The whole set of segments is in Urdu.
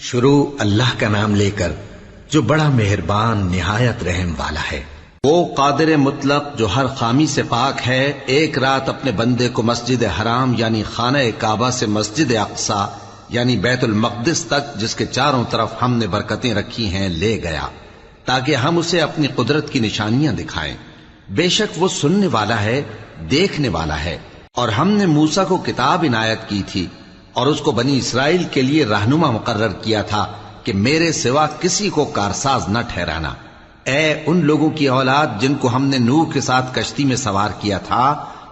شروع اللہ کا نام لے کر جو بڑا مہربان نہایت رحم والا ہے۔ وہ قادر مطلق جو ہر خامی سے پاک ہے، ایک رات اپنے بندے کو مسجد حرام یعنی خانہ کعبہ سے مسجد اقصی یعنی بیت المقدس تک، جس کے چاروں طرف ہم نے برکتیں رکھی ہیں، لے گیا تاکہ ہم اسے اپنی قدرت کی نشانیاں دکھائیں۔ بے شک وہ سننے والا ہے، دیکھنے والا ہے۔ اور ہم نے موسیٰ کو کتاب عنایت کی تھی اور اس کو بنی اسرائیل کے لیے رہنما مقرر کیا تھا کہ میرے سوا کسی کو کارساز نہ ٹھہرانا۔ اے ان لوگوں کی اولاد جن کو ہم نے نوح کے ساتھ کشتی میں سوار کیا تھا،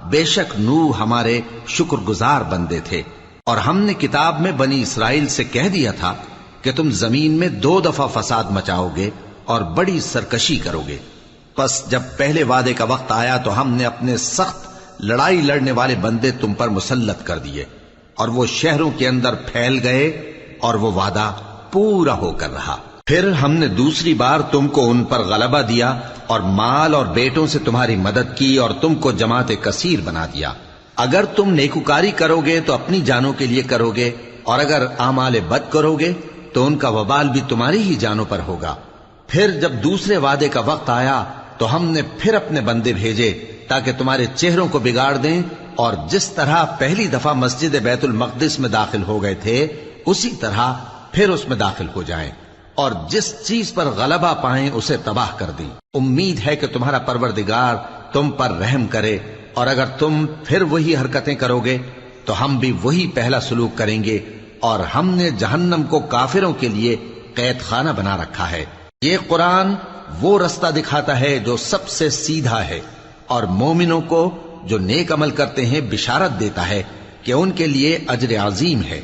بے شک نوح ہمارے شکر گزار بندے تھے۔ اور ہم نے کتاب میں بنی اسرائیل سے کہہ دیا تھا کہ تم زمین میں 2 دفعہ فساد مچاؤ گے اور بڑی سرکشی کرو گے۔ پس جب پہلے وعدے کا وقت آیا تو ہم نے اپنے سخت لڑائی لڑنے والے بندے تم پر مسلط کر دیے، اور وہ شہروں کے اندر پھیل گئے اور وہ وعدہ پورا ہو کر رہا۔ پھر ہم نے دوسری بار تم کو ان پر غلبہ دیا اور مال اور بیٹوں سے تمہاری مدد کی اور تم کو جماعت کثیر بنا دیا۔ اگر تم نیکوکاری کرو گے تو اپنی جانوں کے لیے کرو گے، اور اگر اعمال بد کرو گے تو ان کا وبال بھی تمہاری ہی جانوں پر ہوگا۔ پھر جب دوسرے وعدے کا وقت آیا تو ہم نے پھر اپنے بندے بھیجے تاکہ تمہارے چہروں کو بگاڑ دیں، اور جس طرح پہلی دفعہ مسجد بیت المقدس میں داخل ہو گئے تھے اسی طرح پھر اس میں داخل ہو جائیں، اور جس چیز پر غلبہ پائیں اسے تباہ کر دیں۔ امید ہے کہ تمہارا پروردگار تم پر رحم کرے، اور اگر تم پھر وہی حرکتیں کرو گے تو ہم بھی وہی پہلا سلوک کریں گے، اور ہم نے جہنم کو کافروں کے لیے قید خانہ بنا رکھا ہے۔ یہ قرآن وہ رستہ دکھاتا ہے جو سب سے سیدھا ہے، اور مومنوں کو جو نیک عمل کرتے ہیں بشارت دیتا ہے کہ ان کے لیے اجر عظیم ہے،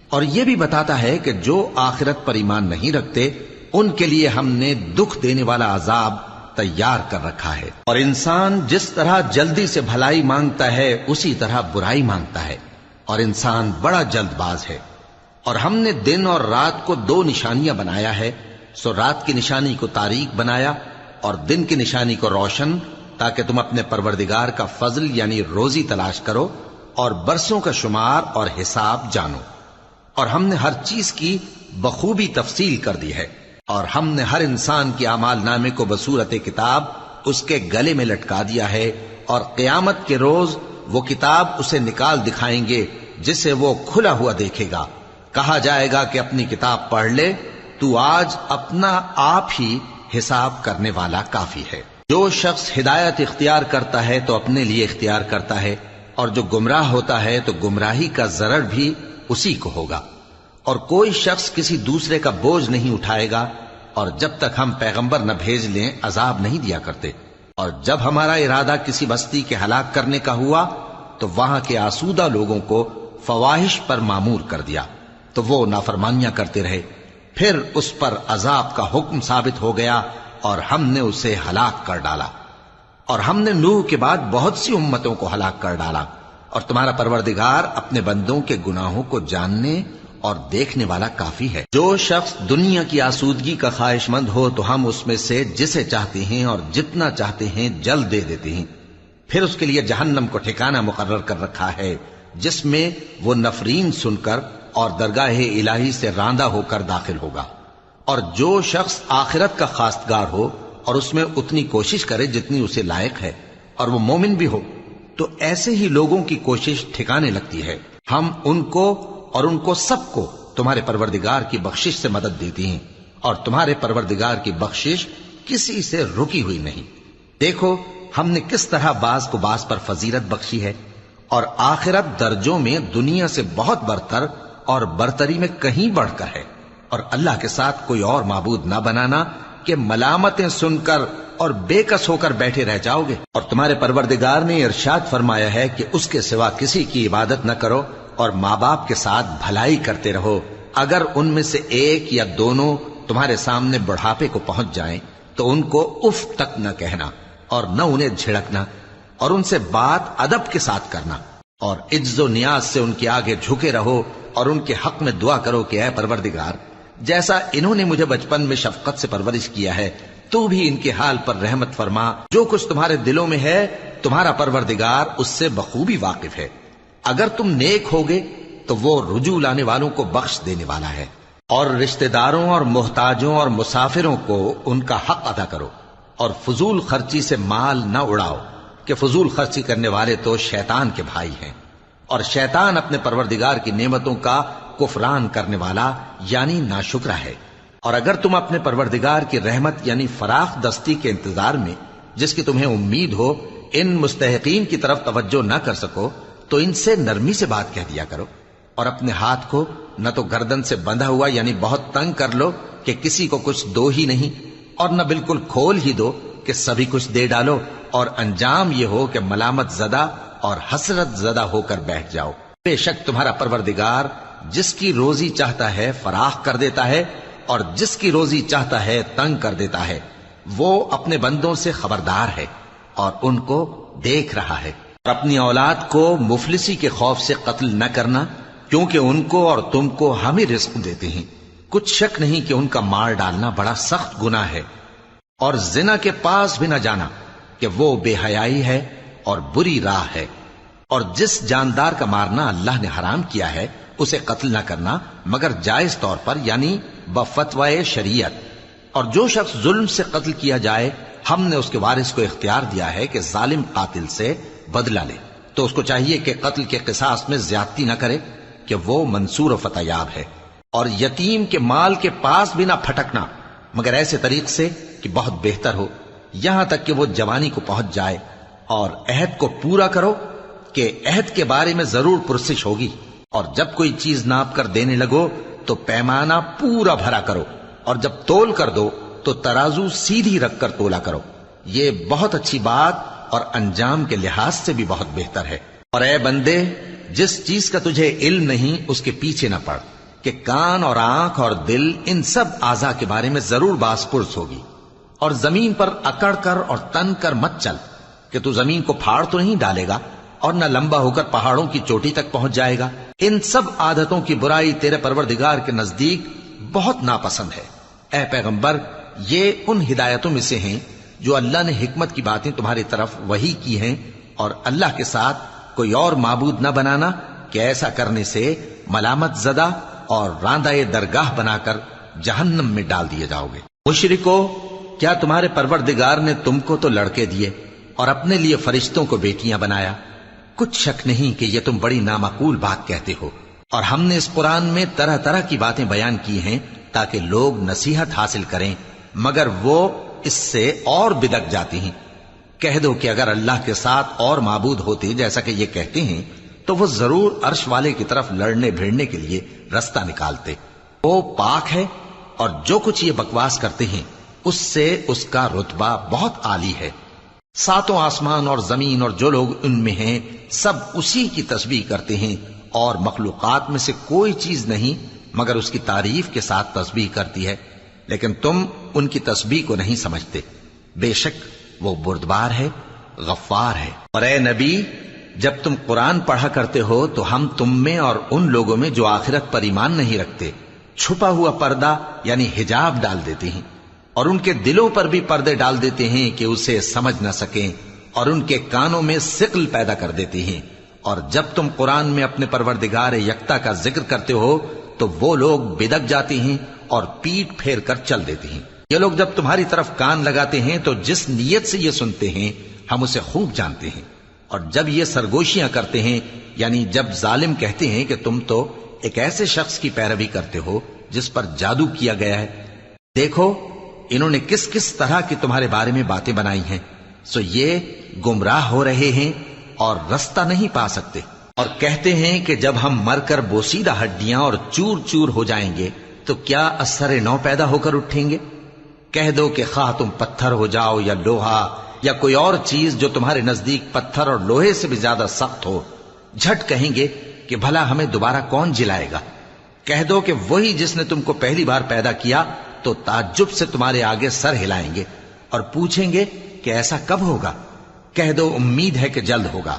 اور یہ بھی بتاتا ہے کہ جو آخرت پر ایمان نہیں رکھتے ان کے لیے ہم نے دکھ دینے والا عذاب تیار کر رکھا ہے۔ اور انسان جس طرح جلدی سے بھلائی مانگتا ہے اسی طرح برائی مانگتا ہے، اور انسان بڑا جلد باز ہے۔ اور ہم نے دن اور رات کو 2 نشانیاں بنایا ہے، سو رات کی نشانی کو تاریک بنایا اور دن کی نشانی کو روشن، تاکہ تم اپنے پروردگار کا فضل یعنی روزی تلاش کرو اور برسوں کا شمار اور حساب جانو۔ اور ہم نے ہر چیز کی بخوبی تفصیل کر دی ہے، اور ہم نے ہر انسان کے اعمال نامے کو بصورت کتاب اس کے گلے میں لٹکا دیا ہے، اور قیامت کے روز وہ کتاب اسے نکال دکھائیں گے جسے وہ کھلا ہوا دیکھے گا۔ کہا جائے گا کہ اپنی کتاب پڑھ لے، تو آج اپنا آپ ہی حساب کرنے والا کافی ہے۔ جو شخص ہدایت اختیار کرتا ہے تو اپنے لیے اختیار کرتا ہے، اور جو گمراہ ہوتا ہے تو گمراہی کا ضرر بھی اسی کو ہوگا۔ اور کوئی شخص کسی دوسرے کا بوجھ نہیں اٹھائے گا، اور جب تک ہم پیغمبر نہ بھیج لیں عذاب نہیں دیا کرتے۔ اور جب ہمارا ارادہ کسی بستی کے ہلاک کرنے کا ہوا تو وہاں کے آسودہ لوگوں کو فواحش پر مامور کر دیا، تو وہ نافرمانیاں کرتے رہے۔ پھر اس پر عذاب کا حکم ثابت ہو گیا اور ہم نے اسے ہلاک کر ڈالا۔ اور ہم نے نوح کے بعد بہت سی امتوں کو ہلاک کر ڈالا، اور تمہارا پروردگار اپنے بندوں کے گناہوں کو جاننے اور دیکھنے والا کافی ہے۔ جو شخص دنیا کی آسودگی کا خواہش مند ہو تو ہم اس میں سے جسے چاہتے ہیں اور جتنا چاہتے ہیں جلد دے دیتے ہیں۔ پھر اس کے لیے جہنم کو ٹھکانہ مقرر کر رکھا ہے، جس میں وہ نفرین سن کر اور درگاہ الہی سے راندہ ہو کر داخل ہوگا۔ اور جو شخص آخرت کا خواستگار ہو اور اس میں اتنی کوشش کرے جتنی اسے لائق ہے، اور وہ مومن بھی ہو، تو ایسے ہی لوگوں کی کوشش ٹھکانے لگتی ہے۔ ہم ان کو اور ان کو سب کو تمہارے پروردگار کی بخشش سے مدد دیتی ہیں، اور تمہارے پروردگار کی بخشش کسی سے رکی ہوئی نہیں۔ دیکھو ہم نے کس طرح بعض کو بعض پر فضیلت بخشی ہے، اور آخرت درجوں میں دنیا سے بہت برتر اور برتری میں کہیں بڑھ کر ہے۔ اور اللہ کے ساتھ کوئی اور معبود نہ بنانا کہ ملامتیں سن کر اور بے کس ہو کر بیٹھے رہ جاؤ گے۔ اور تمہارے پروردگار نے ارشاد فرمایا ہے کہ اس کے سوا کسی کی عبادت نہ کرو، اور ماں باپ کے ساتھ بھلائی کرتے رہو۔ اگر ان میں سے ایک یا دونوں تمہارے سامنے بڑھاپے کو پہنچ جائیں تو ان کو اف تک نہ کہنا، اور نہ انہیں جھڑکنا، اور ان سے بات ادب کے ساتھ کرنا، اور عجز و نیاز سے ان کے آگے جھکے رہو، اور ان کے حق میں دعا کرو کہ اے پروردگار، جیسا انہوں نے مجھے بچپن میں شفقت سے پرورش کیا ہے، تو بھی ان کے حال پر رحمت فرما۔ جو کچھ تمہارے دلوں میں ہے تمہارا پروردگار اس سے بخوبی واقف ہے۔ اگر تم نیک ہوگے تو وہ رجوع لانے والوں کو بخش دینے والا ہے۔ اور رشتہ داروں اور محتاجوں اور مسافروں کو ان کا حق ادا کرو، اور فضول خرچی سے مال نہ اڑاؤ کہ فضول خرچی کرنے والے تو شیطان کے بھائی ہیں، اور شیطان اپنے پروردگار کی نعمتوں کا کفران کرنے والا یعنی ناشکرا ہے۔ اور اگر تم اپنے پروردگار کی رحمت یعنی فراخ دستی کے انتظار میں جس کی تمہیں امید ہو ان مستحقین کی طرف توجہ نہ کر سکو تو ان سے نرمی سے بات کہہ دیا کرو، اور اپنے ہاتھ کو نہ تو گردن سے بندھا ہوا یعنی بہت تنگ کر لو کہ کسی کو کچھ دو ہی نہیں، اور نہ بالکل کھول ہی دو کہ سبھی کچھ دے ڈالو، اور انجام یہ ہو کہ ملامت زدہ اور حسرت زدہ ہو کر بیٹھ جاؤ۔ بے شک تمہارا پروردگار جس کی روزی چاہتا ہے فراخ کر دیتا ہے، اور جس کی روزی چاہتا ہے تنگ کر دیتا ہے۔ وہ اپنے بندوں سے خبردار ہے اور ان کو دیکھ رہا ہے۔ اور اپنی اولاد کو مفلسی کے خوف سے قتل نہ کرنا، کیونکہ ان کو اور تم کو ہم ہی رزق دیتے ہیں، کچھ شک نہیں کہ ان کا مار ڈالنا بڑا سخت گناہ ہے۔ اور زنا کے پاس بھی نہ جانا کہ وہ بے حیائی ہے اور بری راہ ہے۔ اور جس جاندار کا مارنا اللہ نے حرام کیا ہے اسے قتل نہ کرنا مگر جائز طور پر یعنی بفتوائے شریعت۔ اور جو شخص ظلم سے قتل کیا جائے ہم نے اس کے وارث کو اختیار دیا ہے کہ ظالم قاتل سے بدلہ لے، تو اس کو چاہیے کہ قتل کے قصاص میں زیادتی نہ کرے کہ وہ منصور و فتح یاب ہے۔ اور یتیم کے مال کے پاس بھی نہ پھٹکنا مگر ایسے طریق سے کہ بہت بہتر ہو، یہاں تک کہ وہ جوانی کو پہنچ جائے۔ اور عہد کو پورا کرو کہ عہد کے بارے میں ضرور پرسش ہوگی، اور جب کوئی چیز ناپ کر دینے لگو تو پیمانہ پورا بھرا کرو، اور جب تول کر دو تو ترازو سیدھی رکھ کر تولا کرو، یہ بہت اچھی بات اور انجام کے لحاظ سے بھی بہت بہتر ہے۔ اور اے بندے جس چیز کا تجھے علم نہیں اس کے پیچھے نہ پڑ کہ کان اور آنکھ اور دل ان سب اعضاء کے بارے میں ضرور باز پرس ہوگی۔ اور زمین پر اکڑ کر اور تن کر مت چل کہ تو زمین کو پھاڑ تو نہیں ڈالے گا اور نہ لمبا ہو کر پہاڑوں کی چوٹی تک پہنچ جائے گا۔ ان سب عادتوں کی برائی تیرے پروردگار کے نزدیک بہت ناپسند ہے۔ اے پیغمبر یہ ان ہدایتوں میں سے ہیں جو اللہ نے حکمت کی باتیں تمہاری طرف وحی کی ہیں، اور اللہ کے ساتھ کوئی اور معبود نہ بنانا کہ ایسا کرنے سے ملامت زدہ اور راندہ درگاہ بنا کر جہنم میں ڈال دیے جاؤ گے۔ مشرکو، کیا تمہارے پروردگار نے تم کو تو لڑکے دیے اور اپنے لیے فرشتوں کو بیٹیاں بنایا؟ کچھ شک نہیں کہ یہ تم بڑی نامعقول بات کہتے ہو، اور ہم نے اس قرآن میں طرح طرح کی باتیں بیان کی ہیں تاکہ لوگ نصیحت حاصل کریں، مگر وہ اس سے اور بدک جاتی ہیں۔ کہہ دو کہ اگر اللہ کے ساتھ اور معبود ہوتے جیسا کہ یہ کہتے ہیں تو وہ ضرور عرش والے کی طرف لڑنے بھیڑنے کے لیے رستہ نکالتے۔ وہ پاک ہے اور جو کچھ یہ بکواس کرتے ہیں اس سے اس کا رتبہ بہت عالی ہے۔ ساتوں آسمان اور زمین اور جو لوگ ان میں ہیں سب اسی کی تسبیح کرتے ہیں، اور مخلوقات میں سے کوئی چیز نہیں مگر اس کی تعریف کے ساتھ تسبیح کرتی ہے، لیکن تم ان کی تسبیح کو نہیں سمجھتے۔ بے شک وہ بردبار ہے، غفار ہے۔ اور اے نبی جب تم قرآن پڑھا کرتے ہو تو ہم تم میں اور ان لوگوں میں جو آخرت پر ایمان نہیں رکھتے چھپا ہوا پردہ یعنی حجاب ڈال دیتے ہیں، اور ان کے دلوں پر بھی پردے ڈال دیتے ہیں کہ اسے سمجھ نہ سکیں، اور ان کے کانوں میں ثقل پیدا کر دیتے ہیں۔ اور جب تم قرآن میں اپنے پروردگار یکتا کا ذکر کرتے ہو تو وہ لوگ بدک جاتے ہیں اور پیٹ پھیر کر چل دیتے ہیں۔ یہ لوگ جب تمہاری طرف کان لگاتے ہیں تو جس نیت سے یہ سنتے ہیں ہم اسے خوب جانتے ہیں، اور جب یہ سرگوشیاں کرتے ہیں یعنی جب ظالم کہتے ہیں کہ تم تو ایک ایسے شخص کی پیروی کرتے ہو جس پر جادو کیا گیا ہے، دیکھو انہوں نے کس کس طرح کی تمہارے بارے میں باتیں بنائی ہیں، سو یہ گمراہ ہو رہے ہیں اور رستہ نہیں پا سکتے۔ اور کہتے ہیں کہ جب ہم مر کر بوسیدہ ہڈیاں اور چور چور ہو جائیں گے تو کیا اثر نو پیدا ہو کر اٹھیں گے؟ کہہ دو کہ خواہ تم پتھر ہو جاؤ یا لوہا یا کوئی اور چیز جو تمہارے نزدیک پتھر اور لوہے سے بھی زیادہ سخت ہو، جھٹ کہیں گے کہ بھلا ہمیں دوبارہ کون جلائے گا؟ کہہ دو کہ وہی جس نے تم کو پہلی بار پیدا کیا تو تعجب سے تمہارے آگے سر ہلائیں گے اور پوچھیں گے کہ ایسا کب ہوگا؟ کہہ دو امید ہے کہ جلد ہوگا۔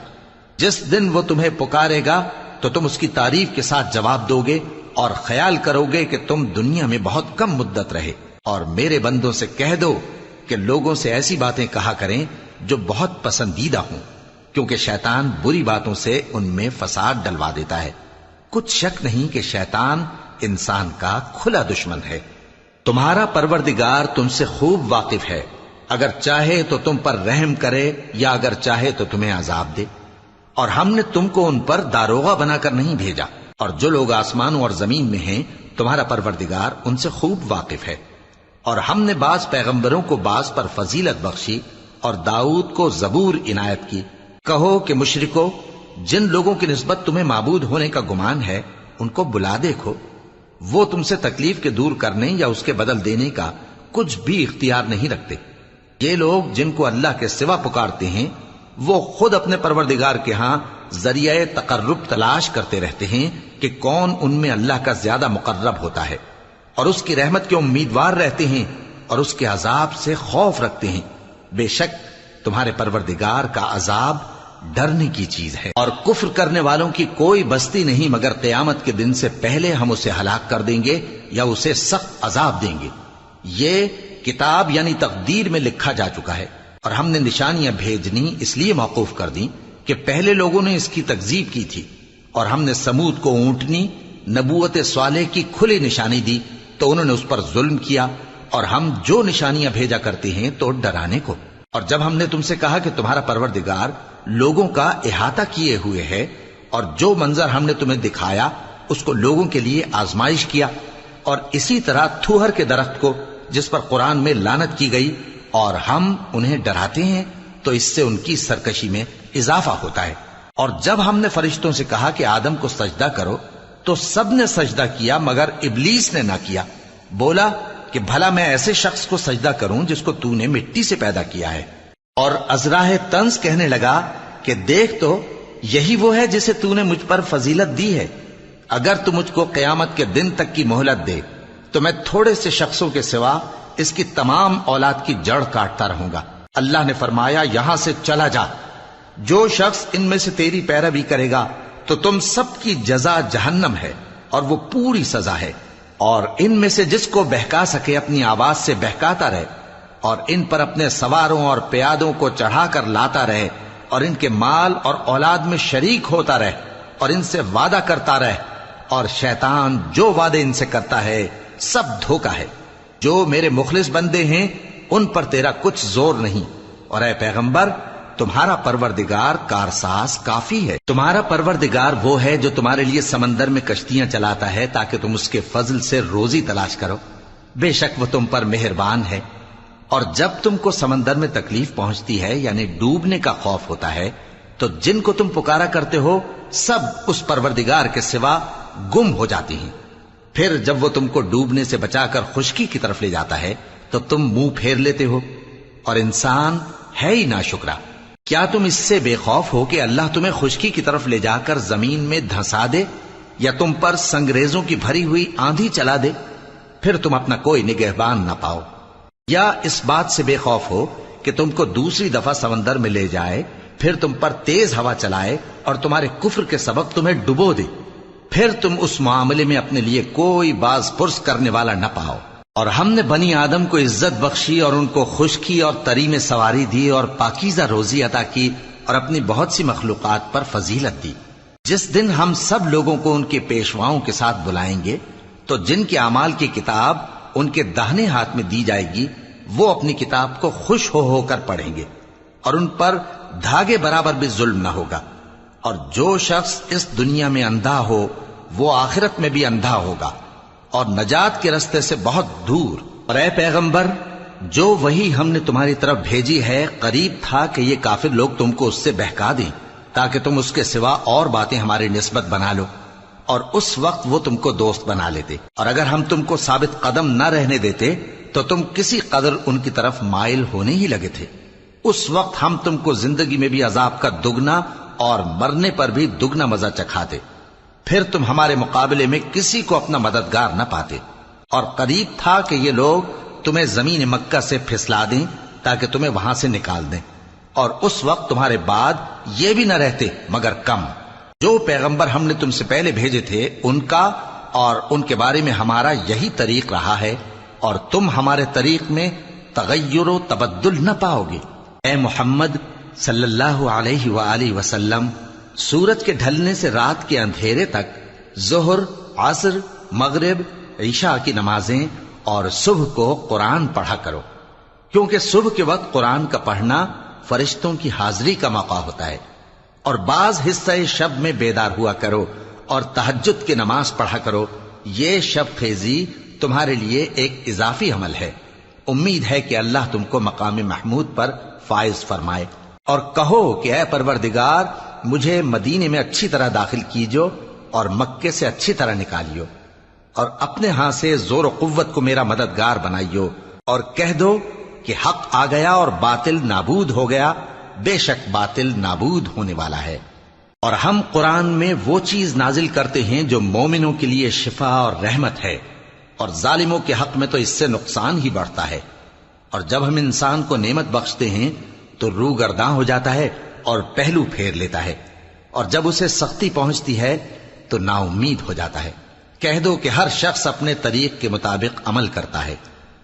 جس دن وہ تمہیں پکارے گا تو تم اس کی تعریف کے ساتھ جواب دو گے اور خیال کرو گے کہ تم دنیا میں بہت کم مدت رہے۔ اور میرے بندوں سے کہہ دو کہ لوگوں سے ایسی باتیں کہا کریں جو بہت پسندیدہ ہوں، کیونکہ شیطان بری باتوں سے ان میں فساد ڈلوا دیتا ہے۔ کچھ شک نہیں کہ شیطان انسان کا کھلا دشمن ہے۔ تمہارا پروردگار تم سے خوب واقف ہے، اگر چاہے تو تم پر رحم کرے یا اگر چاہے تو تمہیں عذاب دے، اور ہم نے تم کو ان پر داروغہ بنا کر نہیں بھیجا، اور جو لوگ آسمانوں اور زمین میں ہیں تمہارا پروردگار ان سے خوب واقف ہے۔ اور ہم نے بعض پیغمبروں کو بعض پر فضیلت بخشی اور داؤد کو زبور عنایت کی۔ کہو کہ مشرکو، جن لوگوں کی نسبت تمہیں معبود ہونے کا گمان ہے ان کو بلا دیکھو، وہ تم سے تکلیف کے دور کرنے یا اس کے بدل دینے کا کچھ بھی اختیار نہیں رکھتے۔ یہ لوگ جن کو اللہ کے سوا پکارتے ہیں وہ خود اپنے پروردگار کے ہاں ذریعہ تقرب تلاش کرتے رہتے ہیں کہ کون ان میں اللہ کا زیادہ مقرب ہوتا ہے، اور اس کی رحمت کے امیدوار رہتے ہیں اور اس کے عذاب سے خوف رکھتے ہیں۔ بے شک تمہارے پروردگار کا عذاب ڈرنے کی چیز ہے، اور کفر کرنے والوں کی کوئی بستی نہیں مگر قیامت کے دن سے پہلے ہم اسے ہلاک کر دیں گے یا اسے سخت عذاب دیں گے۔ یہ کتاب یعنی تقدیر میں لکھا جا چکا ہے، اور ہم نے نشانیاں بھیجنی اس لیے موقوف کر دیں کہ پہلے لوگوں نے اس کی تکذیب کی تھی، اور ہم نے سمود کو اونٹنی نبوت صالح کی کھلی نشانی دی تو انہوں نے اس پر ظلم کیا، اور ہم جو نشانیاں بھیجا کرتے ہیں تو ڈرانے کو۔ اور جب ہم نے تم سے کہا کہ تمہارا پروردگار لوگوں کا احاطہ کیے ہوئے ہے، اور جو منظر ہم نے تمہیں دکھایا اس کو لوگوں کے لیے آزمائش کیا، اور اسی طرح تھوہر کے درخت کو جس پر قرآن میں لعنت کی گئی، اور ہم انہیں ڈراتے ہیں تو اس سے ان کی سرکشی میں اضافہ ہوتا ہے۔ اور جب ہم نے فرشتوں سے کہا کہ آدم کو سجدہ کرو تو سب نے سجدہ کیا مگر ابلیس نے نہ کیا، بولا کہ بھلا میں ایسے شخص کو سجدہ کروں جس کو تو نے مٹی سے پیدا کیا ہے۔ اور ازراہ طنز کہنے لگا کہ دیکھ تو یہی وہ ہے جسے تو نے مجھ پر فضیلت دی ہے، اگر تو مجھ کو قیامت کے دن تک کی مہلت دے تو میں تھوڑے سے شخصوں کے سوا اس کی تمام اولاد کی جڑ کاٹتا رہوں گا۔ اللہ نے فرمایا یہاں سے چلا جا، جو شخص ان میں سے تیری پیروی کرے گا تو تم سب کی جزا جہنم ہے اور وہ پوری سزا ہے، اور ان میں سے جس کو بہکا سکے اپنی آواز سے بہکاتا رہے، اور ان پر اپنے سواروں اور پیادوں کو چڑھا کر لاتا رہے، اور ان کے مال اور اولاد میں شریک ہوتا رہے، اور ان سے وعدہ کرتا رہے، اور شیطان جو وعدے ان سے کرتا ہے سب دھوکا ہے۔ جو میرے مخلص بندے ہیں ان پر تیرا کچھ زور نہیں، اور اے پیغمبر تمہارا پروردگار کارساز کافی ہے۔ تمہارا پروردگار وہ ہے جو تمہارے لیے سمندر میں کشتیاں چلاتا ہے تاکہ تم اس کے فضل سے روزی تلاش کرو، بے شک وہ تم پر مہربان ہے۔ اور جب تم کو سمندر میں تکلیف پہنچتی ہے یعنی ڈوبنے کا خوف ہوتا ہے تو جن کو تم پکارا کرتے ہو سب اس پروردگار کے سوا گم ہو جاتی ہیں، پھر جب وہ تم کو ڈوبنے سے بچا کر خشکی کی طرف لے جاتا ہے تو تم منہ پھیر لیتے ہو، اور انسان ہے ہی ناشکرا۔ کیا تم اس سے بے خوف ہو کہ اللہ تمہیں خشکی کی طرف لے جا کر زمین میں دھنسا دے یا تم پر سنگریزوں کی بھری ہوئی آندھی چلا دے، پھر تم اپنا کوئی نگہبان نہ پاؤ؟ یا اس بات سے بے خوف ہو کہ تم کو دوسری دفعہ سمندر میں لے جائے، پھر تم پر تیز ہوا چلائے اور تمہارے کفر کے سبب تمہیں ڈبو دے، پھر تم اس معاملے میں اپنے لیے کوئی باز پرس کرنے والا نہ پاؤ؟ اور ہم نے بنی آدم کو عزت بخشی اور ان کو خشکی اور تری میں سواری دی اور پاکیزہ روزی عطا کی اور اپنی بہت سی مخلوقات پر فضیلت دی۔ جس دن ہم سب لوگوں کو ان کے پیشواؤں کے ساتھ بلائیں گے تو جن کے اعمال کی کتاب ان کے داہنے ہاتھ میں دی جائے گی وہ اپنی کتاب کو خوش ہو کر پڑھیں گے، اور ان پر دھاگے برابر بھی ظلم نہ ہوگا۔ اور جو شخص اس دنیا میں اندھا ہو وہ آخرت میں بھی اندھا ہوگا اور نجات کے رستے سے بہت دور۔ اور اے پیغمبر جو وہی ہم نے تمہاری طرف بھیجی ہے قریب تھا کہ یہ کافر لوگ تم کو اس سے بہکا دیں تاکہ تم اس کے سوا اور باتیں ہماری نسبت بنا لو، اور اس وقت وہ تم کو دوست بنا لیتے، اور اگر ہم تم کو ثابت قدم نہ رہنے دیتے تو تم کسی قدر ان کی طرف مائل ہونے ہی لگے تھے۔ اس وقت ہم تم کو زندگی میں بھی عذاب کا دگنا اور مرنے پر بھی دگنا مزہ چکھاتے، پھر تم ہمارے مقابلے میں کسی کو اپنا مددگار نہ پاتے۔ اور قریب تھا کہ یہ لوگ تمہیں زمین مکہ سے پھسلا دیں تاکہ تمہیں وہاں سے نکال دیں، اور اس وقت تمہارے بعد یہ بھی نہ رہتے مگر کم۔ جو پیغمبر ہم نے تم سے پہلے بھیجے تھے ان کا اور ان کے بارے میں ہمارا یہی طریق رہا ہے، اور تم ہمارے طریق میں تغیر و تبدل نہ پاؤ گے۔ اے محمد صلی اللہ علیہ وآلہ وسلم، سورج کے ڈھلنے سے رات کے اندھیرے تک ظہر، عصر، مغرب، عشاء کی نمازیں اور صبح کو قرآن پڑھا کرو، کیونکہ صبح کے وقت قرآن کا پڑھنا فرشتوں کی حاضری کا موقع ہوتا ہے۔ اور بعض حصہ شب میں بیدار ہوا کرو اور تہجد کی نماز پڑھا کرو، یہ شب خیزی تمہارے لیے ایک اضافی عمل ہے۔ امید ہے کہ اللہ تم کو مقام محمود پر فائز فرمائے۔ اور کہو کہ اے پروردگار، مجھے مدینے میں اچھی طرح داخل کیجو اور مکے سے اچھی طرح نکالیو، اور اپنے ہاں سے زور و قوت کو میرا مددگار بنائیو، اور کہہ دو کہ حق آ گیا اور باطل نابود ہو گیا، بے شک باطل نابود ہونے والا ہے۔ اور ہم قرآن میں وہ چیز نازل کرتے ہیں جو مومنوں کے لیے شفا اور رحمت ہے، اور ظالموں کے حق میں تو اس سے نقصان ہی بڑھتا ہے۔ اور جب ہم انسان کو نعمت بخشتے ہیں تو روح گرداں ہو جاتا ہے اور پہلو پھیر لیتا ہے، اور جب اسے سختی پہنچتی ہے تو نا امید ہو جاتا ہے۔ کہہ دو کہ ہر شخص اپنے طریق کے مطابق عمل کرتا ہے،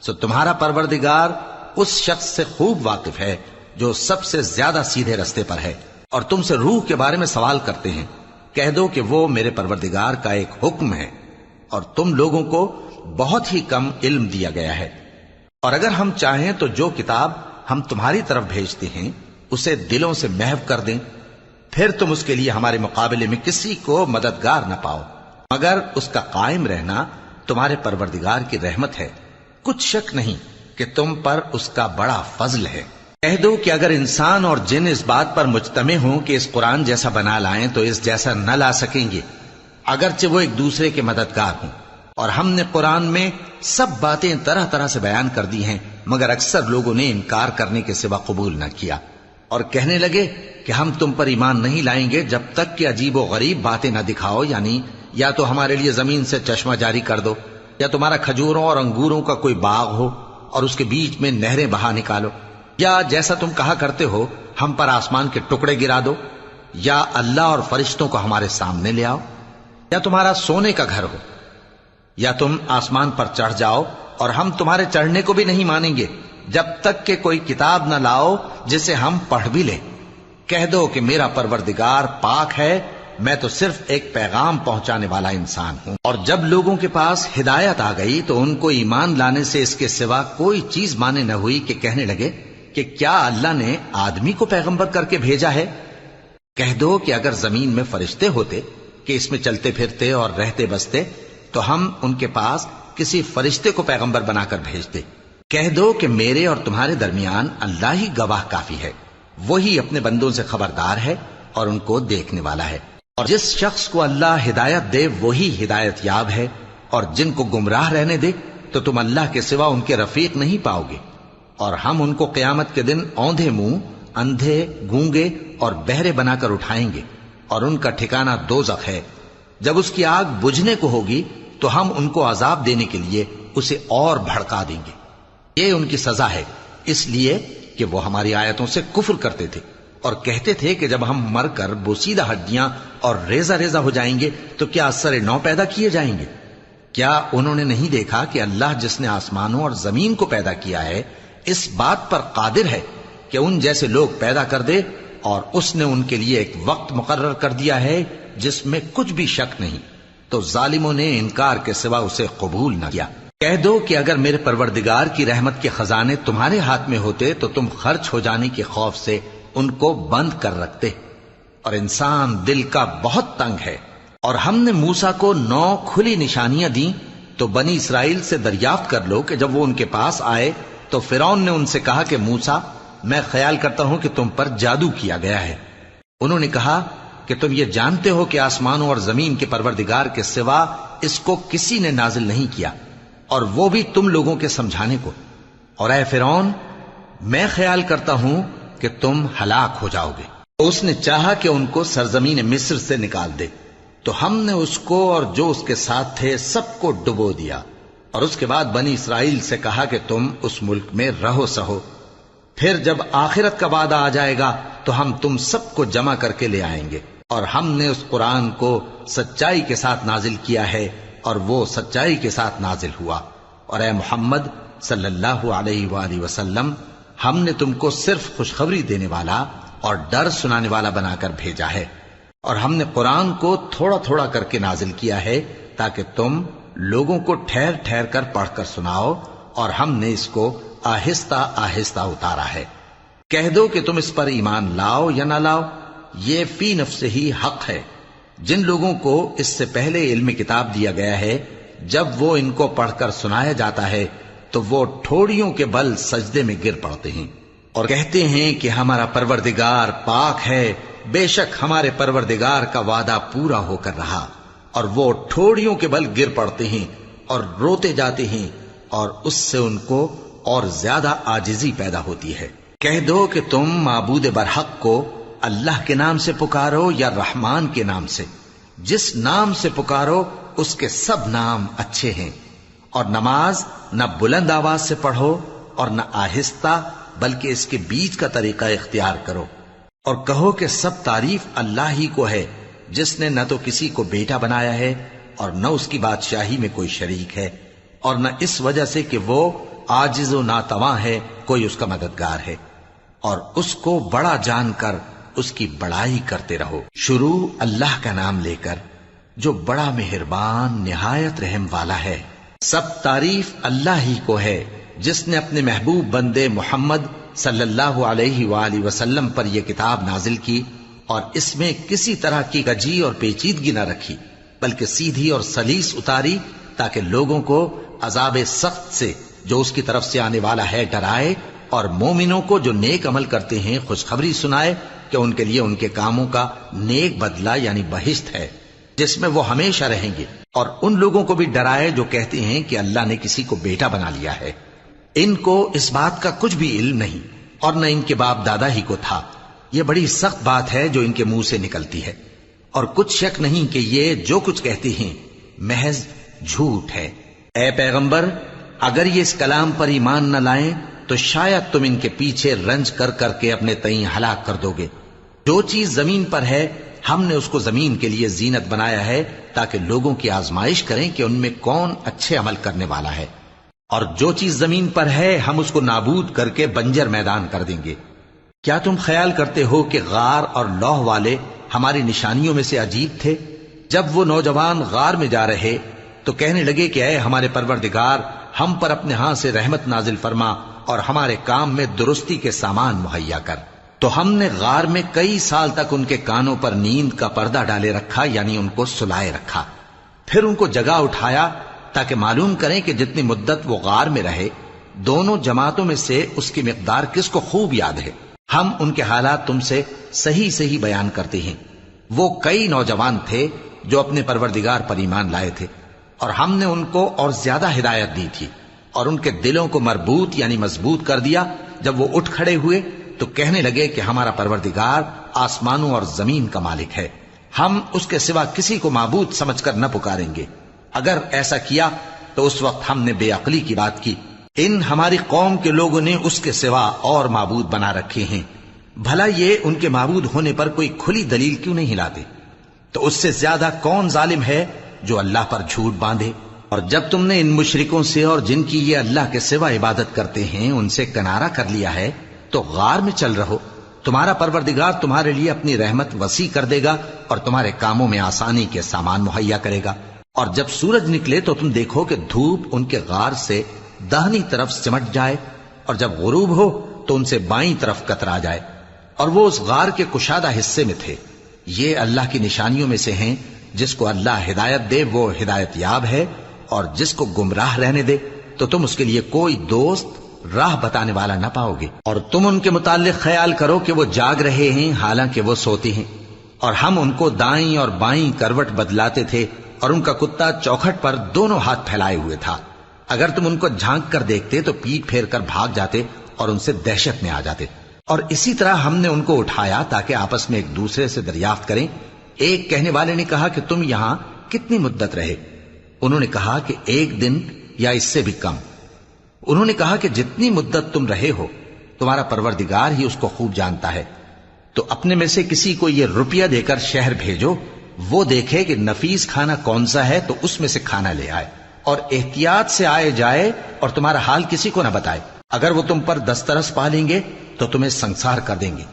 سو تمہارا پروردگار اس شخص سے خوب واقف ہے جو سب سے زیادہ سیدھے رستے پر ہے۔ اور تم سے روح کے بارے میں سوال کرتے ہیں، کہہ دو کہ وہ میرے پروردگار کا ایک حکم ہے، اور تم لوگوں کو بہت ہی کم علم دیا گیا ہے۔ اور اگر ہم چاہیں تو جو کتاب ہم تمہاری طرف بھیجتے ہیں اسے دلوں سے محو کر دیں، پھر تم اس کے لیے ہمارے مقابلے میں کسی کو مددگار نہ پاؤ، مگر اس کا قائم رہنا تمہارے پروردگار کی رحمت ہے، کچھ شک نہیں کہ تم پر اس کا بڑا فضل ہے۔ کہہ دو کہ اگر انسان اور جن اس بات پر مجتمع ہوں کہ اس قرآن جیسا بنا لائیں تو اس جیسا نہ لا سکیں گے، اگرچہ وہ ایک دوسرے کے مددگار ہوں۔ اور ہم نے قرآن میں سب باتیں طرح طرح سے بیان کر دی ہیں، مگر اکثر لوگوں نے انکار کرنے کے سوا قبول نہ کیا، اور کہنے لگے کہ ہم تم پر ایمان نہیں لائیں گے جب تک کہ عجیب و غریب باتیں نہ دکھاؤ، یعنی یا تو ہمارے لیے زمین سے چشمہ جاری کر دو، یا تمہارا کھجوروں اور انگوروں کا کوئی باغ ہو اور اس کے بیچ میں نہریں بہا نکالو، یا جیسا تم کہا کرتے ہو ہم پر آسمان کے ٹکڑے گرا دو، یا اللہ اور فرشتوں کو ہمارے سامنے لے آؤ، یا تمہارا سونے کا گھر ہو، یا تم آسمان پر چڑھ جاؤ، اور ہم تمہارے چڑھنے کو بھی نہیں مانیں گے جب تک کہ کوئی کتاب نہ لاؤ جسے ہم پڑھ بھی لیں۔ کہہ دو کہ میرا پروردگار پاک ہے، میں تو صرف ایک پیغام پہنچانے والا انسان ہوں۔ اور جب لوگوں کے پاس ہدایت آ گئی تو ان کو ایمان لانے سے اس کے سوا کوئی چیز مانے نہ ہوئی کہ کہنے لگے کہ کیا اللہ نے آدمی کو پیغمبر کر کے بھیجا ہے؟ کہہ دو کہ اگر زمین میں فرشتے ہوتے کہ اس میں چلتے پھرتے اور رہتے بستے تو ہم ان کے پاس کسی فرشتے کو پیغمبر بنا کر بھیجتے۔ کہہ دو کہ میرے اور تمہارے درمیان اللہ ہی گواہ کافی ہے، وہی اپنے بندوں سے خبردار ہے اور ان کو دیکھنے والا ہے۔ اور جس شخص کو اللہ ہدایت دے وہی ہدایت یاب ہے، اور جن کو گمراہ رہنے دے تو تم اللہ کے سوا ان کے رفیق نہیں پاؤ گے۔ اور ہم ان کو قیامت کے دن اوندھے منہ، اندھے، گونگے اور بہرے بنا کر اٹھائیں گے، اور ان کا ٹھکانہ دوزخ ہے۔ جب اس کی آگ بجھنے کو ہوگی تو ہم ان کو عذاب دینے کے لیے اسے اور بھڑکا دیں گے۔ یہ ان کی سزا ہے، اس لیے کہ وہ ہماری آیتوں سے کفر کرتے تھے اور کہتے تھے کہ جب ہم مر کر بوسیدہ ہڈیاں اور ریزہ ریزہ ہو جائیں گے تو کیا اثر نو پیدا کیے جائیں گے؟ کیا انہوں نے نہیں دیکھا کہ اللہ جس نے آسمانوں اور زمین کو پیدا کیا ہے اس بات پر قادر ہے کہ ان جیسے لوگ پیدا کر دے، اور اس نے ان کے لیے ایک وقت مقرر کر دیا ہے جس میں کچھ بھی شک نہیں، تو ظالموں نے انکار کے سوا اسے قبول نہ کیا۔ کہہ دو کہ اگر میرے پروردگار کی رحمت کے خزانے تمہارے ہاتھ میں ہوتے تو تم خرچ ہو جانے کے خوف سے ان کو بند کر رکھتے، اور انسان دل کا بہت تنگ ہے۔ اور ہم نے موسیٰ کو 9 کھلی نشانیاں دیں تو بنی اسرائیل سے دریافت کر لو کہ جب وہ ان کے پاس آئے تو فرعون نے ان سے کہا کہ موسیٰ، میں خیال کرتا ہوں کہ تم پر جادو کیا گیا ہے۔ انہوں نے کہا کہ تم یہ جانتے ہو کہ آسمانوں اور زمین کے پروردگار کے سوا اس کو کسی نے نازل نہیں کیا، اور وہ بھی تم لوگوں کے سمجھانے کو۔ اور اے فرعون، میں خیال کرتا ہوں کہ تم ہلاک ہو جاؤ گے۔ اس نے چاہا کہ ان کو سرزمین مصر سے نکال دے، تو ہم نے اس کو اور جو اس کے ساتھ تھے سب کو ڈبو دیا، اور اس کے بعد بنی اسرائیل سے کہا کہ تم اس ملک میں رہو سہو، پھر جب آخرت کا وعدہ آ جائے گا تو ہم تم سب کو جمع کر کے لے آئیں گے۔ اور ہم نے اس قرآن کو سچائی کے ساتھ نازل کیا ہے، اور وہ سچائی کے ساتھ نازل ہوا۔ اور اے محمد صلی اللہ علیہ وآلہ وسلم، ہم نے تم کو صرف خوشخبری دینے والا اور ڈر سنانے والا بنا کر بھیجا ہے، اور ہم نے قرآن کو تھوڑا تھوڑا کر کے نازل کیا ہے تاکہ تم لوگوں کو ٹھہر ٹھہر کر پڑھ کر سناؤ، اور ہم نے اس کو آہستہ آہستہ اتارا ہے۔ کہہ دو کہ تم اس پر ایمان لاؤ یا نہ لاؤ، یہ فی نفسہ ہی حق ہے۔ جن لوگوں کو اس سے پہلے علم کتاب دیا گیا ہے، جب وہ ان کو پڑھ کر سنایا جاتا ہے تو وہ ٹھوڑیوں کے بل سجدے میں گر پڑتے ہیں اور کہتے ہیں کہ ہمارا پروردگار پاک ہے، بے شک ہمارے پروردگار کا وعدہ پورا ہو کر رہا، اور وہ ٹھوڑیوں کے بل گر پڑتے ہیں اور روتے جاتے ہیں، اور اس سے ان کو اور زیادہ عاجزی پیدا ہوتی ہے۔ کہہ دو کہ تم معبود برحق کو اللہ کے نام سے پکارو یا رحمان کے نام سے، جس نام سے پکارو اس کے سب نام اچھے ہیں، اور نماز نہ بلند آواز سے پڑھو اور نہ آہستہ، بلکہ اس کے بیچ کا طریقہ اختیار کرو، اور کہو کہ سب تعریف اللہ ہی کو ہے، جس نے نہ تو کسی کو بیٹا بنایا ہے اور نہ اس کی بادشاہی میں کوئی شریک ہے، اور نہ اس وجہ سے کہ وہ عاجز و ناتواں ہے کوئی اس کا مددگار ہے، اور اس کو بڑا جان کر اس کی بڑائی کرتے رہو۔ شروع اللہ کا نام لے کر جو بڑا مہربان نہایت رحم والا ہے۔ سب تعریف اللہ ہی کو ہے جس نے اپنے محبوب بندے محمد صلی اللہ علیہ وآلہ وسلم پر یہ کتاب نازل کی، اور اس میں کسی طرح کی کجی اور پیچیدگی نہ رکھی، بلکہ سیدھی اور سلیس اتاری، تاکہ لوگوں کو عذاب سخت سے جو اس کی طرف سے آنے والا ہے ڈرائے، اور مومنوں کو جو نیک عمل کرتے ہیں خوشخبری سنائے کہ ان کے لیے ان کے کاموں کا نیک بدلہ یعنی بہشت ہے، جس میں وہ ہمیشہ رہیں گے، اور ان لوگوں کو بھی ڈرائے جو کہتے ہیں کہ اللہ نے کسی کو بیٹا بنا لیا ہے۔ ان کو اس بات کا کچھ بھی علم نہیں، اور نہ ان کے باپ دادا ہی کو تھا۔ یہ بڑی سخت بات ہے جو ان کے منہ سے نکلتی ہے، اور کچھ شک نہیں کہ یہ جو کچھ کہتے ہیں محض جھوٹ ہے۔ اے پیغمبر، اگر یہ اس کلام پر ایمان نہ لائیں تو شاید تم ان کے پیچھے رنج کر کر کے اپنے تئیں ہلاک کر دو گے۔ جو چیز زمین پر ہے ہم نے اس کو زمین کے لیے زینت بنایا ہے، تاکہ لوگوں کی آزمائش کریں کہ ان میں کون اچھے عمل کرنے والا ہے، اور جو چیز زمین پر ہے ہم اس کو نابود کر کے بنجر میدان کر دیں گے۔ کیا تم خیال کرتے ہو کہ غار اور لوح والے ہماری نشانیوں میں سے عجیب تھے؟ جب وہ نوجوان غار میں جا رہے تو کہنے لگے کہ اے ہمارے پروردگار، ہم پر اپنے ہاں سے رحمت نازل فرما اور ہمارے کام میں درستی کے سامان مہیا کر۔ تو ہم نے غار میں کئی سال تک ان کے کانوں پر نیند کا پردہ ڈالے رکھا، یعنی ان کو سلائے رکھا، پھر ان کو جگا اٹھایا تاکہ معلوم کریں کہ جتنی مدت وہ غار میں رہے دونوں جماعتوں میں سے اس کی مقدار کس کو خوب یاد ہے۔ ہم ان کے حالات تم سے صحیح صحیح بیان کرتے ہیں۔ وہ کئی نوجوان تھے جو اپنے پروردگار پر ایمان لائے تھے، اور ہم نے ان کو اور زیادہ ہدایت دی تھی، اور ان کے دلوں کو مربوط یعنی مضبوط کر دیا۔ جب وہ اٹھ کھڑے ہوئے تو کہنے لگے کہ ہمارا پروردگار آسمانوں اور زمین کا مالک ہے، ہم اس کے سوا کسی کو معبود سمجھ کر نہ پکاریں گے۔ اگر ایسا کیا تو اس وقت ہم نے بے عقلی کی بات کی۔ ان ہماری قوم کے لوگوں نے اس کے سوا اور معبود بنا رکھے ہیں، بھلا یہ ان کے معبود ہونے پر کوئی کھلی دلیل کیوں نہیں لاتے؟ تو اس سے زیادہ کون ظالم ہے جو اللہ پر جھوٹ باندھے؟ اور جب تم نے ان مشرکوں سے اور جن کی یہ اللہ کے سوا عبادت کرتے ہیں ان سے کنارہ کر لیا ہے تو غار میں چل رہو، تمہارا پروردگار تمہارے لیے اپنی رحمت وسیع کر دے گا اور تمہارے کاموں میں آسانی کے سامان مہیا کرے گا۔ اور جب سورج نکلے تو تم دیکھو کہ دھوپ ان کے غار سے داہنی طرف سمٹ جائے، اور جب غروب ہو تو ان سے بائیں طرف کترا جائے، اور وہ اس غار کے کشادہ حصے میں تھے۔ یہ اللہ کی نشانیوں میں سے ہیں، جس کو اللہ ہدایت دے وہ ہدایت یاب ہے، اور جس کو گمراہ رہنے دے تو تم اس کے لیے کوئی دوست راہ بتانے والا نہ پاؤ گے۔ اور تم ان کے متعلق خیال کرو کہ وہ جاگ رہے ہیں حالانکہ وہ سوتے ہیں، اور ہم ان کو دائیں اور بائیں کروٹ بدلاتے تھے، اور ان کا کتا چوکھٹ پر دونوں ہاتھ پھیلائے ہوئے تھا۔ اگر تم ان کو جھانک کر دیکھتے تو پیٹ پھیر کر بھاگ جاتے اور ان سے دہشت میں آ جاتے۔ اور اسی طرح ہم نے ان کو اٹھایا تاکہ آپس میں ایک دوسرے سے دریافت کریں۔ ایک کہنے والے نے کہا کہ تم یہاں کتنی مدت رہے؟ انہوں نے کہا کہ 1 دن یا اس سے بھی کم۔ انہوں نے کہا کہ جتنی مدت تم رہے ہو تمہارا پروردگار ہی اس کو خوب جانتا ہے، تو اپنے میں سے کسی کو یہ روپیہ دے کر شہر بھیجو، وہ دیکھے کہ نفیس کھانا کون سا ہے تو اس میں سے کھانا لے آئے، اور احتیاط سے آئے جائے اور تمہارا حال کسی کو نہ بتائے۔ اگر وہ تم پر دسترس پا لیں گے تو تمہیں سنسار کر دیں گے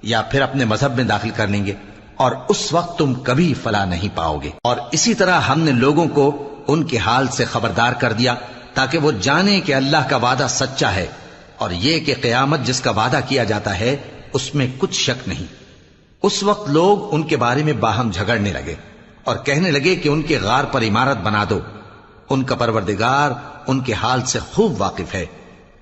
یا پھر اپنے مذہب میں داخل کر لیں گے، اور اس وقت تم کبھی فلاح نہیں پاؤ گے۔ اور اسی طرح ہم نے لوگوں کو ان کے حال سے خبردار کر دیا تاکہ وہ جانیں کہ اللہ کا وعدہ سچا ہے اور یہ کہ قیامت جس کا وعدہ کیا جاتا ہے اس میں کچھ شک نہیں۔ اس وقت لوگ ان کے بارے میں باہم جھگڑنے لگے اور کہنے لگے کہ ان کے غار پر عمارت بنا دو۔ ان کا پروردگار ان کے حال سے خوب واقف ہے۔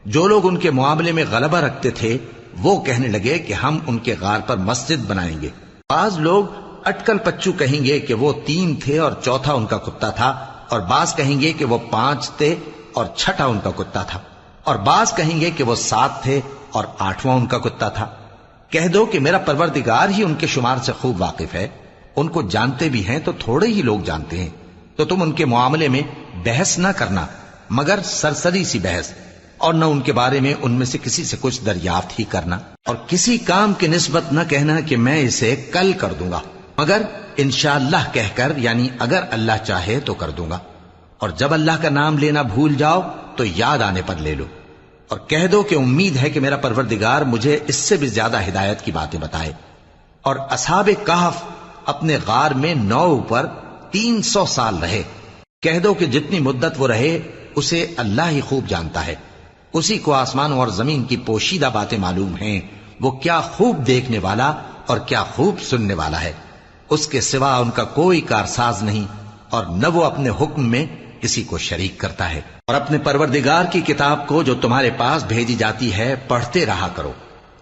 جو لوگ ان کے معاملے میں غلبہ رکھتے تھے وہ کہنے لگے کہ ہم ان کے غار پر مسجد بنائیں گے۔ بعض لوگ اٹکل پچو کہیں گے کہ وہ 3 تھے اور چوتھا ان کا کتا تھا، اور بعض کہیں گے کہ وہ 5 تھے اور چھٹا ان کا کتا تھا، اور بعض کہیں گے کہ وہ 7 تھے اور 8واں ان کا کتا تھا۔ کہہ دو کہ میرا پروردگار ہی ان کے شمار سے خوب واقف ہے۔ ان کو جانتے بھی ہیں تو تھوڑے ہی لوگ جانتے ہیں، تو تم ان کے معاملے میں بحث نہ کرنا مگر سرسری سی بحث، اور نہ ان کے بارے میں ان میں سے کسی سے کچھ دریافت ہی کرنا، اور کسی کام کی نسبت نہ کہنا کہ میں اسے کل کر دوں گا، مگر انشاءاللہ کہہ کر، یعنی اگر اللہ چاہے تو کر دوں گا۔ اور جب اللہ کا نام لینا بھول جاؤ تو یاد آنے پر لے لو، اور کہہ دو کہ امید ہے کہ میرا پروردگار مجھے اس سے بھی زیادہ ہدایت کی باتیں بتائے۔ اور اصحاب کہف اپنے غار میں 9 پر 300 سال رہے۔ کہہ دو کہ جتنی مدت وہ رہے اسے اللہ ہی خوب جانتا ہے، اسی کو آسمانوں اور زمین کی پوشیدہ باتیں معلوم ہیں، وہ کیا خوب دیکھنے والا اور کیا خوب سننے والا ہے۔ اس کے سوا ان کا کوئی کارساز نہیں، اور نہ وہ اپنے حکم میں کسی کو شریک کرتا ہے۔ اور اپنے پروردگار کی کتاب کو جو تمہارے پاس بھیجی جاتی ہے پڑھتے رہا کرو،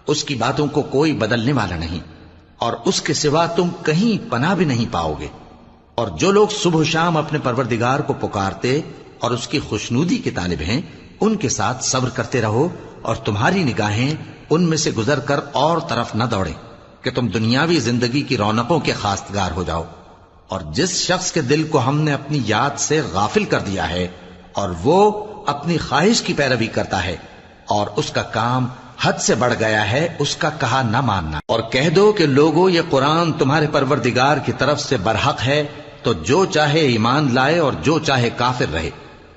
اس کی باتوں کو کوئی بدلنے والا نہیں، اور اس کے سوا تم کہیں پناہ بھی نہیں پاؤ گے۔ اور جو لوگ صبح و شام اپنے پروردگار کو پکارتے اور اس کی خوشنودی کے طالب ہیں، ان کے ساتھ صبر کرتے رہو، اور تمہاری نگاہیں ان میں سے گزر کر اور طرف نہ دوڑیں کہ تم دنیاوی زندگی کی رونقوں کے خواستگار ہو جاؤ۔ اور جس شخص کے دل کو ہم نے اپنی یاد سے غافل کر دیا ہے اور وہ اپنی خواہش کی پیروی کرتا ہے اور اس کا کام حد سے بڑھ گیا ہے، اس کا کہا نہ ماننا۔ اور کہہ دو کہ لوگوں، یہ قرآن تمہارے پروردگار کی طرف سے برحق ہے، تو جو چاہے ایمان لائے اور جو چاہے کافر رہے۔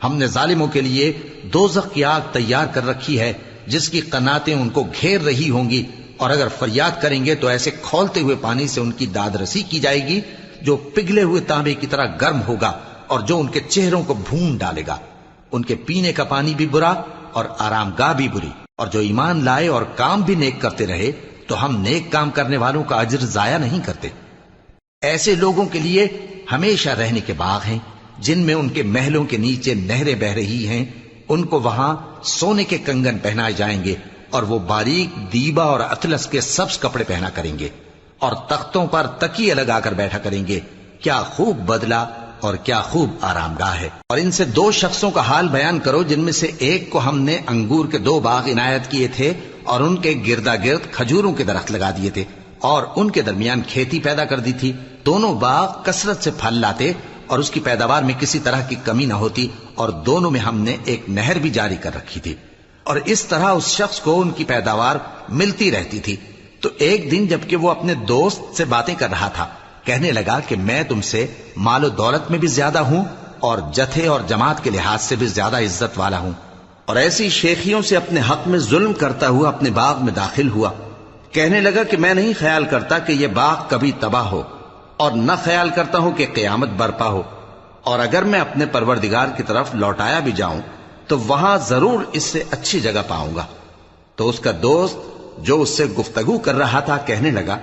ہم نے ظالموں کے لیے دوزخ کی آگ تیار کر رکھی ہے جس کی قناتیں ان کو گھیر رہی ہوں گی، اور اگر فریاد کریں گے تو ایسے کھولتے ہوئے پانی سے ان کی داد رسی کی جائے گی جو پگھلے ہوئے تانبے کی طرح گرم ہوگا اور جو ان کے چہروں کو بھون ڈالے گا۔ ان کے پینے کا پانی بھی برا اور آرام گاہ بھی بری۔ اور جو ایمان لائے اور کام بھی نیک کرتے رہے تو ہم نیک کام کرنے والوں کا اجر ضائع نہیں کرتے۔ ایسے لوگوں کے لیے ہمیشہ رہنے کے باغ ہیں جن میں ان کے محلوں کے نیچے نہریں بہ رہی ہیں، ان کو وہاں سونے کے کنگن پہنائے جائیں گے، اور وہ باریک دیبا اور اطلس کے سبز کپڑے پہنا کریں گے، اور تختوں پر تکیے لگا کر بیٹھا کریں گے۔ کیا خوب بدلہ اور کیا خوب آرام گاہ ہے۔ اور ان سے 2 شخصوں کا حال بیان کرو جن میں سے ایک کو ہم نے انگور کے 2 باغ عنایت کیے تھے اور ان کے گردا گرد کھجوروں کے درخت لگا دیے تھے اور ان کے درمیان کھیتی پیدا کر دی تھی۔ دونوں باغ کثرت سے پھل لاتے اور اس کی پیداوار میں کسی طرح کی کمی نہ ہوتی، اور دونوں میں ہم نے ایک نہر بھی جاری کر رکھی تھی، اور اس طرح اس شخص کو ان کی پیداوار ملتی رہتی تھی۔ تو ایک دن جبکہ وہ اپنے دوست سے باتیں کر رہا تھا، کہنے لگا کہ میں تم سے مال و دولت میں بھی زیادہ ہوں اور جتھے اور جماعت کے لحاظ سے بھی زیادہ عزت والا ہوں، اور ایسی شیخیوں سے اپنے حق میں ظلم کرتا ہوا اپنے باغ میں داخل ہوا۔ کہنے لگا کہ میں نہیں خیال کرتا کہ یہ باغ کبھی تباہ ہو، اور نہ خیال کرتا ہوں کہ قیامت برپا ہو، اور اگر میں اپنے پروردگار کی طرف لوٹایا بھی جاؤں تو وہاں ضرور اس سے اچھی جگہ پاؤں گا۔ تو اس کا دوست جو اس سے گفتگو کر رہا تھا کہنے لگا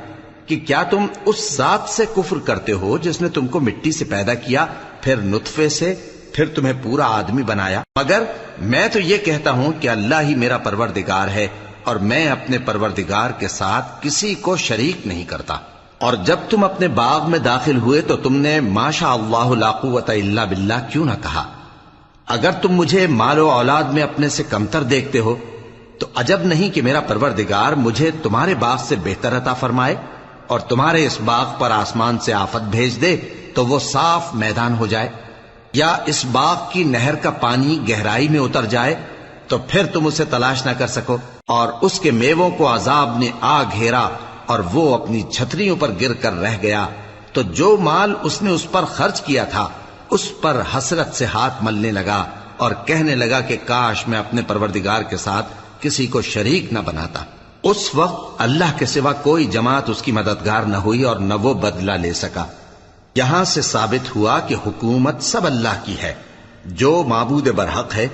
کہ کیا تم اس ذات سے کفر کرتے ہو جس نے تم کو مٹی سے پیدا کیا، پھر نطفے سے، پھر تمہیں پورا آدمی بنایا؟ مگر میں تو یہ کہتا ہوں کہ اللہ ہی میرا پروردگار ہے، اور میں اپنے پروردگار کے ساتھ کسی کو شریک نہیں کرتا۔ اور جب تم اپنے باغ میں داخل ہوئے تو تم نے ما شاء اللہ لا قوت الا باللہ کیوں نہ کہا؟ اگر تم مجھے مال و اولاد میں اپنے سے کمتر دیکھتے ہو تو عجب نہیں کہ میرا پروردگار مجھے تمہارے باغ سے بہتر عطا فرمائے اور تمہارے اس باغ پر آسمان سے آفت بھیج دے تو وہ صاف میدان ہو جائے، یا اس باغ کی نہر کا پانی گہرائی میں اتر جائے تو پھر تم اسے تلاش نہ کر سکو، اور اس کے میووں کو عذاب نے آ گھیرا اور وہ اپنی چھتریوں پر گر کر رہ گیا، تو جو مال اس نے اس پر خرچ کیا تھا اس پر حسرت سے ہاتھ ملنے لگا اور کہنے لگا کہ کاش میں اپنے پروردگار کے ساتھ کسی کو شریک نہ بناتا۔ اس وقت اللہ کے سوا کوئی جماعت اس کی مددگار نہ ہوئی اور نہ وہ بدلہ لے سکا۔ یہاں سے ثابت ہوا کہ حکومت سب اللہ کی ہے. جو معبود برحق ہے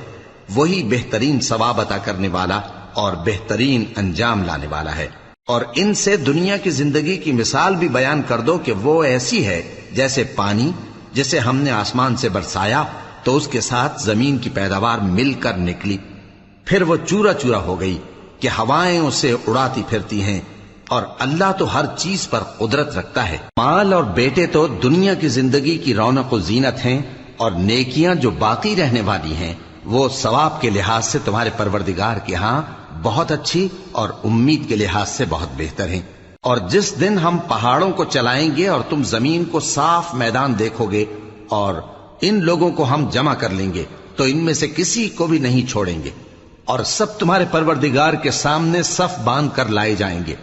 وہی بہترین ثواب عطا کرنے والا اور بہترین انجام لانے والا ہے. اور ان سے دنیا کی زندگی کی مثال بھی بیان کر دو کہ وہ ایسی ہے جیسے پانی جسے ہم نے آسمان سے برسایا تو اس کے ساتھ زمین کی پیداوار مل کر نکلی، پھر وہ چورا چورا ہو گئی کہ ہوائیں اسے اڑاتی پھرتی ہیں. اور اللہ تو ہر چیز پر قدرت رکھتا ہے. مال اور بیٹے تو دنیا کی زندگی کی رونق و زینت ہیں، اور نیکیاں جو باقی رہنے والی ہیں وہ ثواب کے لحاظ سے تمہارے پروردگار کے ہاں بہت اچھی اور امید کے لحاظ سے بہت بہتر ہیں. اور جس دن ہم پہاڑوں کو چلائیں گے اور تم زمین کو صاف میدان دیکھو گے اور ان لوگوں کو ہم جمع کر لیں گے تو ان میں سے کسی کو بھی نہیں چھوڑیں گے، اور سب تمہارے پروردگار کے سامنے صف باندھ کر لائے جائیں گے.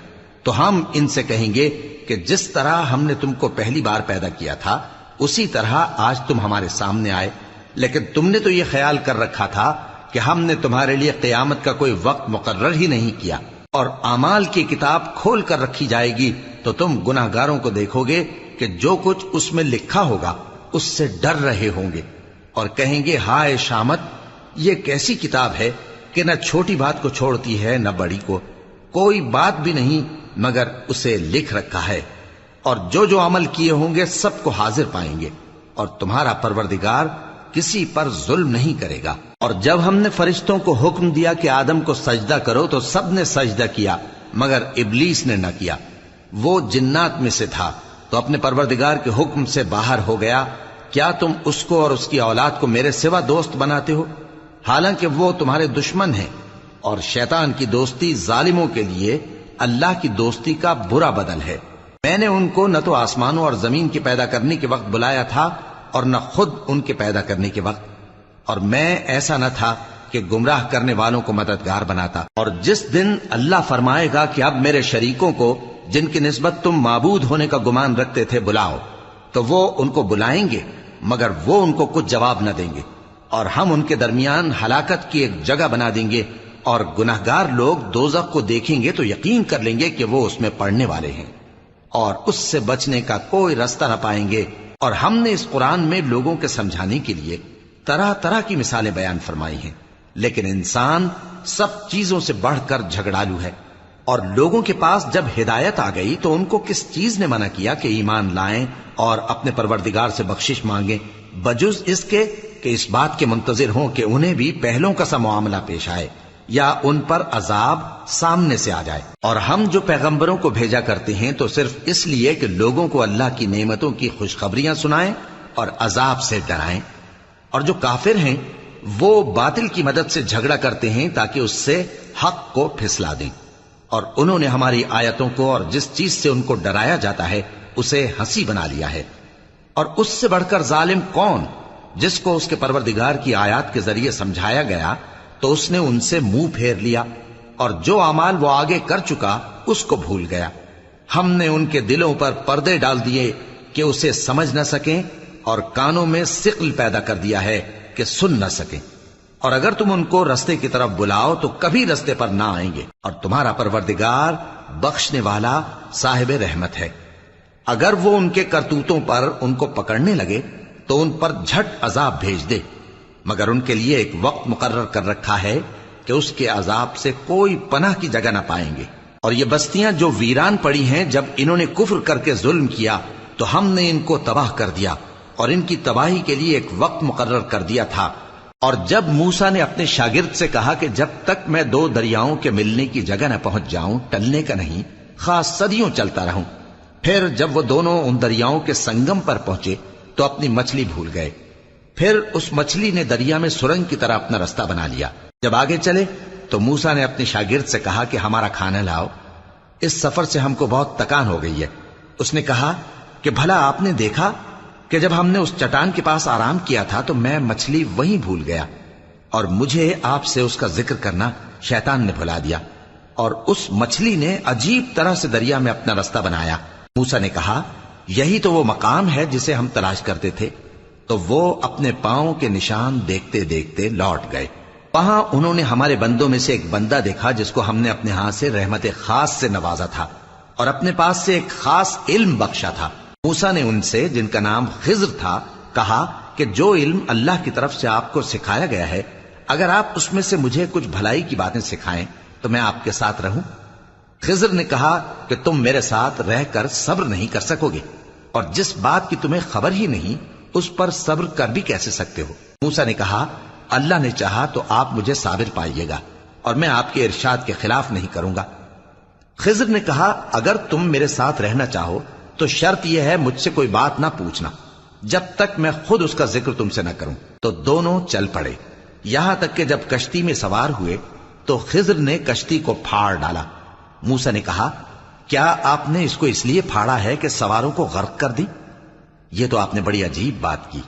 تو ہم ان سے کہیں گے کہ جس طرح ہم نے تم کو پہلی بار پیدا کیا تھا اسی طرح آج تم ہمارے سامنے آئے، لیکن تم نے تو یہ خیال کر رکھا تھا کہ ہم نے تمہارے لیے قیامت کا کوئی وقت مقرر ہی نہیں کیا. اور اعمال کی کتاب کھول کر رکھی جائے گی تو تم گناہگاروں کو دیکھو گے کہ جو کچھ اس میں لکھا ہوگا اس سے ڈر رہے ہوں گے اور کہیں گے ہائے شامت، یہ کیسی کتاب ہے کہ نہ چھوٹی بات کو چھوڑتی ہے نہ بڑی کو، کوئی بات بھی نہیں مگر اسے لکھ رکھا ہے. اور جو عمل کیے ہوں گے سب کو حاضر پائیں گے، اور تمہارا پروردگار کسی پر ظلم نہیں کرے گا. اور جب ہم نے فرشتوں کو حکم دیا کہ آدم کو سجدہ کرو تو سب نے سجدہ کیا مگر ابلیس نے نہ کیا. وہ جنات میں سے تھا تو اپنے پروردگار کے حکم سے باہر ہو گیا. کیا تم اس کو اور اس کی اولاد کو میرے سوا دوست بناتے ہو، حالانکہ وہ تمہارے دشمن ہیں؟ اور شیطان کی دوستی ظالموں کے لیے اللہ کی دوستی کا برا بدل ہے. میں نے ان کو نہ تو آسمانوں اور زمین کے پیدا کرنے کے وقت بلایا تھا اور نہ خود ان کے پیدا کرنے کے وقت، اور میں ایسا نہ تھا کہ گمراہ کرنے والوں کو مددگار بناتا. اور جس دن اللہ فرمائے گا کہ اب میرے شریکوں کو جن کی نسبت تم معبود ہونے کا گمان رکھتے تھے بلاؤ، تو وہ ان کو بلائیں گے مگر وہ ان کو کچھ جواب نہ دیں گے، اور ہم ان کے درمیان ہلاکت کی ایک جگہ بنا دیں گے. اور گناہگار لوگ دوزخ کو دیکھیں گے تو یقین کر لیں گے کہ وہ اس میں پڑنے والے ہیں اور اس سے بچنے کا کوئی راستہ نہ پائیں گے. اور ہم نے اس قرآن میں لوگوں کے سمجھانے کے لیے طرح طرح کی مثالیں بیان فرمائی ہیں، لیکن انسان سب چیزوں سے بڑھ کر جھگڑالو ہے. اور لوگوں کے پاس جب ہدایت آ گئی تو ان کو کس چیز نے منع کیا کہ ایمان لائیں اور اپنے پروردگار سے بخشش مانگیں، بجز اس کے کہ اس بات کے منتظر ہوں کہ انہیں بھی پہلوں کا سا معاملہ پیش آئے یا ان پر عذاب سامنے سے آ جائے. اور ہم جو پیغمبروں کو بھیجا کرتے ہیں تو صرف اس لیے کہ لوگوں کو اللہ کی نعمتوں کی خوشخبریاں سنائیں اور عذاب سے ڈرائیں. اور جو کافر ہیں وہ باطل کی مدد سے جھگڑا کرتے ہیں تاکہ اس سے حق کو پھسلا دیں. اور انہوں نے ہماری آیتوں کو اور جس چیز سے ان کو ڈرایا جاتا ہے اسے ہنسی بنا لیا ہے. اور اس سے بڑھ کر ظالم کون، جس کو اس کے پروردگار کی آیات کے ذریعے سمجھایا گیا تو اس نے ان سے منہ پھیر لیا، اور جو اعمال وہ آگے کر چکا اس کو بھول گیا. ہم نے ان کے دلوں پر پردے ڈال دیے کہ اسے سمجھ نہ سکیں، اور کانوں میں ثقل پیدا کر دیا ہے کہ سن نہ سکیں. اور اگر تم ان کو رستے کی طرف بلاؤ تو کبھی رستے پر نہ آئیں گے. اور تمہارا پروردگار بخشنے والا صاحب رحمت ہے. اگر وہ ان کے کرتوتوں پر ان کو پکڑنے لگے تو ان پر جھٹ عذاب بھیج دے، مگر ان کے لیے ایک وقت مقرر کر رکھا ہے کہ اس کے عذاب سے کوئی پناہ کی جگہ نہ پائیں گے. اور یہ بستیاں جو ویران پڑی ہیں، جب انہوں نے کفر کر کے ظلم کیا تو ہم نے ان کو تباہ کر دیا اور ان کی تباہی کے لیے ایک وقت مقرر کر دیا تھا. اور جب موسیٰ نے اپنے شاگرد سے کہا کہ جب تک میں دو دریاؤں کے ملنے کی جگہ نہ پہنچ جاؤں ٹلنے کا نہیں، خاص صدیوں چلتا رہوں. پھر جب وہ دونوں ان دریاؤں کے سنگم پر پہنچے تو اپنی مچھلی بھول گئے. پھر اس مچھلی نے دریا میں سرنگ کی طرح اپنا راستہ بنا لیا. جب آگے چلے تو موسیٰ نے اپنے شاگرد سے کہا کہ ہمارا کھانا لاؤ، اس سفر سے ہم کو بہت تکان ہو گئی ہے. اس نے کہا کہ بھلا آپ نے دیکھا کہ جب ہم نے اس چٹان کے پاس آرام کیا تھا تو میں مچھلی وہیں بھول گیا، اور مجھے آپ سے اس کا ذکر کرنا شیطان نے بھلا دیا، اور اس مچھلی نے عجیب طرح سے دریا میں اپنا راستہ بنایا. موسیٰ نے کہا یہی تو وہ مقام ہے جسے ہم تلاش کرتے تھے. تو وہ اپنے پاؤں کے نشان دیکھتے دیکھتے لوٹ گئے. وہاں انہوں نے ہمارے بندوں میں سے ایک بندہ دیکھا جس کو ہم نے اپنے ہاں سے رحمت خاص سے نوازا تھا اور اپنے پاس سے ایک خاص علم بخشا تھا. موسیٰ نے ان سے، جن کا نام خضر تھا، کہا کہ جو علم اللہ کی طرف سے آپ کو سکھایا گیا ہے، اگر آپ اس میں سے مجھے کچھ بھلائی کی باتیں سکھائیں تو میں آپ کے ساتھ رہوں۔ خضر نے کہا کہ تم میرے ساتھ رہ کر صبر نہیں کر سکو گے، اور جس بات کی تمہیں خبر ہی نہیں اس پر صبر کر بھی کیسے سکتے ہو؟ موسیٰ نے کہا اللہ نے چاہا تو آپ مجھے صابر پائیے گا، اور میں آپ کے ارشاد کے خلاف نہیں کروں گا۔ خضر نے کہا اگر تم میرے ساتھ رہنا چاہو تو شرط یہ ہے مجھ سے کوئی بات نہ پوچھنا جب تک میں خود اس کا ذکر تم سے نہ کروں۔ تو دونوں چل پڑے، یہاں تک کہ جب کشتی میں سوار ہوئے تو خضر نے کشتی کو پھاڑ ڈالا۔ موسیٰ نے کہا کیا آپ نے اس کو اس لیے پھاڑا ہے کہ سواروں کو غرق کر دی؟ یہ تو آپ نے بڑی عجیب بات کی۔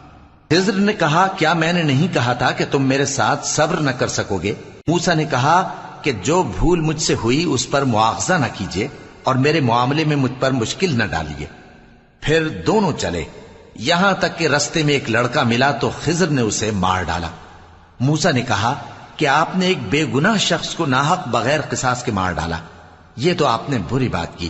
خضر نے کہا کیا میں نے نہیں کہا تھا کہ تم میرے ساتھ صبر نہ کر سکو گے؟ موسیٰ نے کہا کہ جو بھول مجھ سے ہوئی اس پر مواخذہ نہ کیجیے اور میرے معاملے میں مجھ پر مشکل نہ ڈالیے۔ پھر دونوں چلے، یہاں تک کہ رستے میں ایک لڑکا ملا تو خضر نے اسے مار ڈالا۔ موسیٰ نے کہا کہ آپ نے ایک بے گناہ شخص کو ناحق بغیر قصاص کے مار ڈالا، یہ تو آپ نے بری بات کی۔